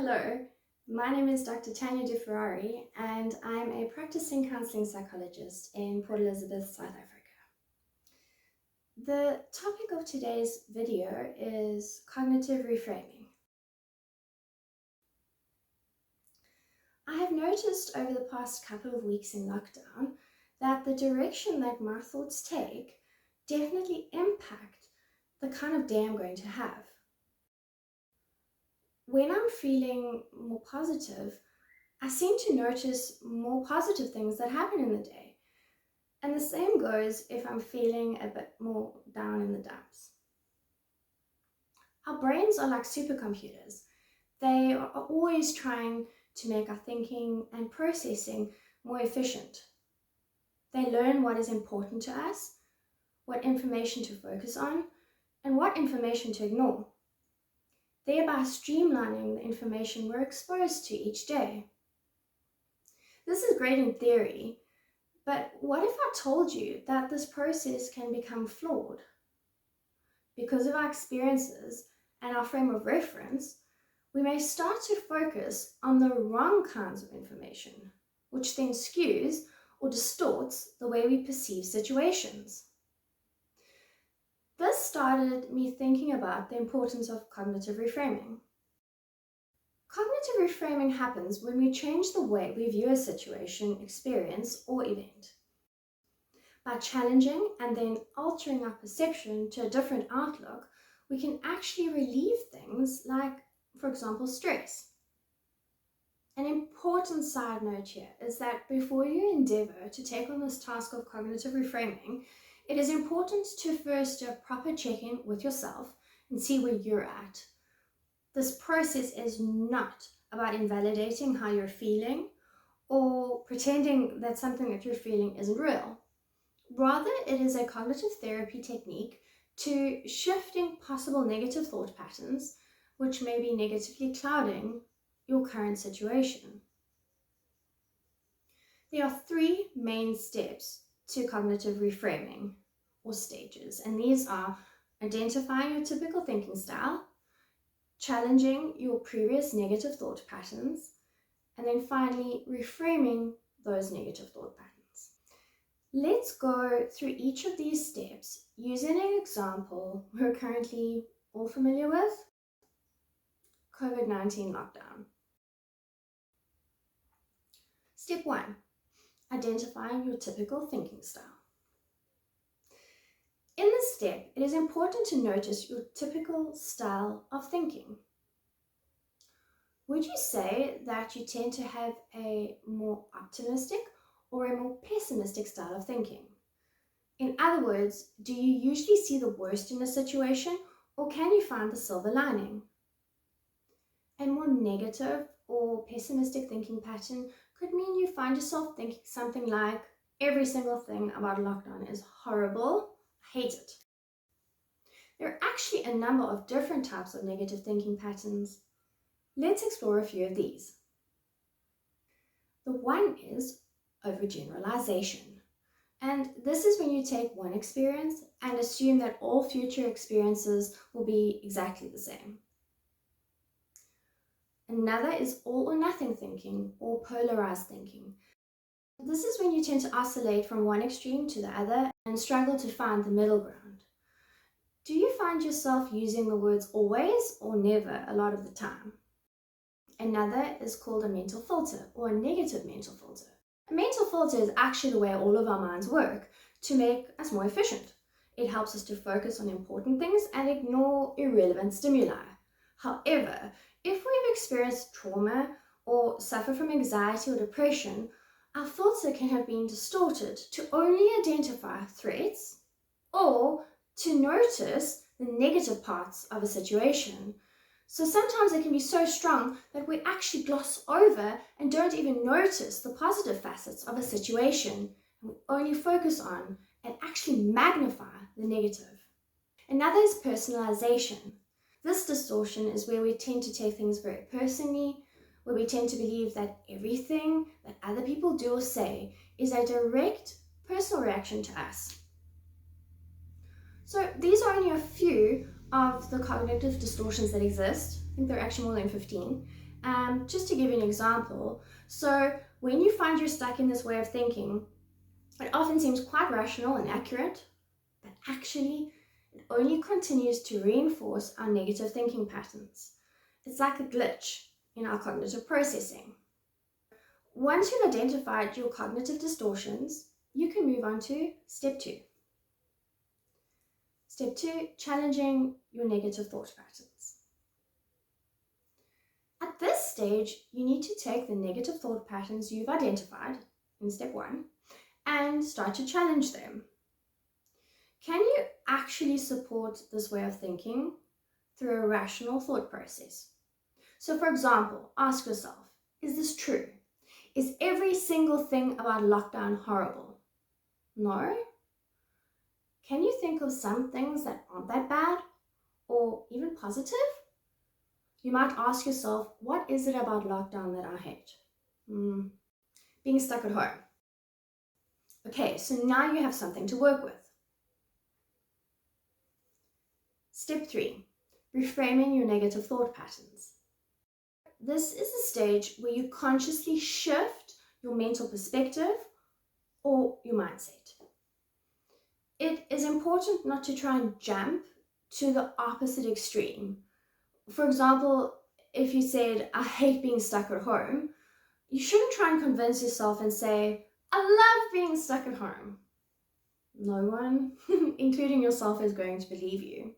Hello, my name is Dr. Tanya Defferary and I'm a practicing counselling psychologist in Port Elizabeth, South Africa. The topic of today's video is cognitive reframing. I have noticed over the past couple of weeks in lockdown that the direction that my thoughts take definitely impact the kind of day I'm going to have. When I'm feeling more positive, I seem to notice more positive things that happen in the day. And the same goes if I'm feeling a bit more down in the dumps. Our brains are like supercomputers. They are always trying to make our thinking and processing more efficient. They learn what is important to us, what information to focus on, and what information to ignore, thereby streamlining the information we're exposed to each day. This is great in theory, but what if I told you that this process can become flawed? Because of our experiences and our frame of reference, we may start to focus on the wrong kinds of information, which then skews or distorts the way we perceive situations. This started me thinking about the importance of cognitive reframing. Cognitive reframing happens when we change the way we view a situation, experience, or event. By challenging and then altering our perception to a different outlook, we can actually relieve things like, for example, stress. An important side note here is that before you endeavor to take on this task of cognitive reframing, it is important to first do a proper check-in with yourself and see where you're at. This process is not about invalidating how you're feeling or pretending that something that you're feeling isn't real. Rather, it is a cognitive therapy technique to shifting possible negative thought patterns which may be negatively clouding your current situation. There are three main steps to cognitive reframing, or stages, and these are identifying your typical thinking style, challenging your previous negative thought patterns, and then finally reframing those negative thought patterns. Let's go through each of these steps using an example we're currently all familiar with: Covid-19 lockdown. Step 1. Identifying your typical thinking style. In this step, it is important to notice your typical style of thinking. Would you say that you tend to have a more optimistic or a more pessimistic style of thinking? In other words, do you usually see the worst in a situation, or can you find the silver lining? A more negative or pessimistic thinking pattern could mean you find yourself thinking something like, every single thing about lockdown is horrible, I hate it. There are actually a number of different types of negative thinking patterns. Let's explore a few of these. The one is overgeneralization. And this is when you take one experience and assume that all future experiences will be exactly the same. Another is all or nothing thinking or polarized thinking. This is when you tend to oscillate from one extreme to the other and struggle to find the middle ground. Do you find yourself using the words always or never a lot of the time? Another is called a mental filter or a negative mental filter. A mental filter is actually the way all of our minds work to make us more efficient. It helps us to focus on important things and ignore irrelevant stimuli. However, if we've experienced trauma or suffer from anxiety or depression, our filter can have been distorted to only identify threats or to notice the negative parts of a situation. So sometimes it can be so strong that we actually gloss over and don't even notice the positive facets of a situation, and we only focus on and actually magnify the negative. Another is personalization. This distortion is where we tend to take things very personally, where we tend to believe that everything that other people do or say is a direct personal reaction to us. So these are only a few of the cognitive distortions that exist. I think there are actually more than 15. Just to give you an example, so when you find you're stuck in this way of thinking, it often seems quite rational and accurate, but actually it only continues to reinforce our negative thinking patterns. It's like a glitch in our cognitive processing. Once you've identified your cognitive distortions, you can move on to step 2. Step 2, challenging your negative thought patterns. At this stage, you need to take the negative thought patterns you've identified in step 1 and start to challenge them. Can you actually support this way of thinking through a rational thought process? So for example, ask yourself, is this true? Is every single thing about lockdown horrible? No? Can you think of some things that aren't that bad or even positive? You might ask yourself, what is it about lockdown that I hate? Being stuck at home. Okay, so now you have something to work with. Step 3, reframing your negative thought patterns. This is the stage where you consciously shift your mental perspective or your mindset. It is important not to try and jump to the opposite extreme. For example, if you said, I hate being stuck at home, you shouldn't try and convince yourself and say, I love being stuck at home. No one, including yourself, is going to believe you.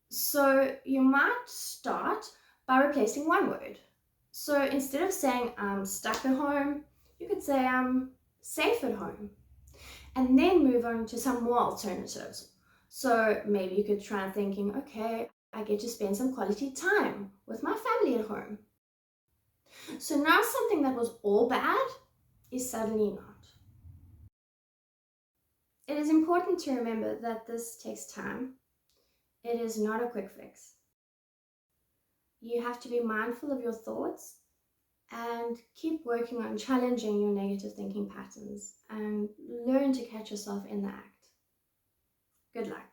So you might start by replacing one word. So instead of saying I'm stuck at home, you could say I'm safe at home. And then move on to some more alternatives. So maybe you could try thinking, okay, I get to spend some quality time with my family at home. So now something that was all bad is suddenly not. It is important to remember that this takes time. It is not a quick fix. You have to be mindful of your thoughts and keep working on challenging your negative thinking patterns and learn to catch yourself in the act. Good luck.